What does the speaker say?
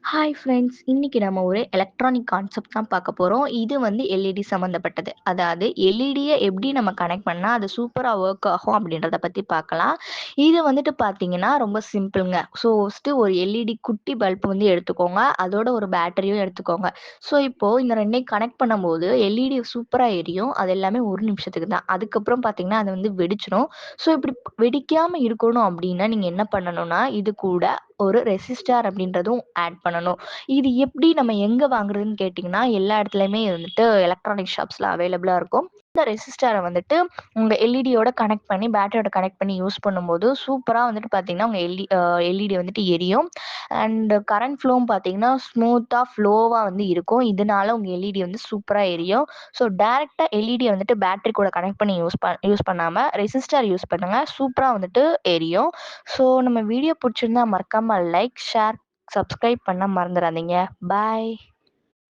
Hi friends! இன்னைக்கு நம்ம ஒரு எலக்ட்ரானிக் கான்செப்ட் தான் பார்க்க போறோம். இது வந்து எல்இடி சம்மந்தப்பட்டது. அதாவது எல்இடிய எப்படி நம்ம கனெக்ட் பண்ணா அது சூப்பரா ஒர்க் ஆகும் அப்படின்றத பத்தி பார்க்கலாம். இது வந்துட்டு பார்த்தீங்கன்னா, ரொம்ப சிம்பிள்ங்க. ஃபர்ஸ்ட்டு ஒரு எல்இடி குட்டி பல்ப் வந்து எடுத்துக்கோங்க. அதோட ஒரு பேட்டரியும் எடுத்துக்கோங்க. இப்போ இந்த 2யும் கனெக்ட் பண்ணும்போது எல்இடி சூப்பரா எரியும். அது எல்லாமே 1 நிமிஷத்துக்கு தான். அதுக்கப்புறம் பார்த்தீங்கன்னா, அது வந்து வெடிச்சிரும். இப்படி வெடிக்காம இருக்கணும் அப்படின்னா, நீங்க என்ன பண்ணணும்னா, இது கூட ஒரு ரெசிஸ்டார் அப்படின்றதும் ஆட் பண்ணணும். இது எப்படி நம்ம எங்க வாங்குறதுன்னு கேட்டிங்கன்னா, எல்லா இடத்துலயுமே வந்துட்டு எலக்ட்ரானிக் ஷாப்ஸ்ல அவைலபிளா இருக்கும். இந்த ரெசிஸ்டார வந்துட்டு உங்க எல்இடியோட கனெக்ட் பண்ணி, பேட்டரியோட கனெக்ட் பண்ணி யூஸ் பண்ணும்போது, சூப்பரா வந்துட்டு பார்த்தீங்கன்னா, உங்க எல்இடி வந்துட்டு எரியும். அண்ட் கரண்ட் ஃப்ளோவும் பார்த்தீங்கன்னா, ஃப்ளோவா வந்து இருக்கும். இதனால உங்க எல்இடி வந்து சூப்பரா எரியும். டைரக்ட்டா எல்இடிய வந்துட்டு பேட்டரி கூட கனெக்ட் பண்ணி யூஸ் பண்ணாம, ரெசிஸ்டார் யூஸ் பண்ணுங்க. சூப்பரா வந்துட்டு எரியும். நம்ம வீடியோ புடிச்சிருந்தா மறக்காம லைக், ஷேர், சப்ஸ்கிரைப் பண்ண மறந்துறாதீங்க. பாய்.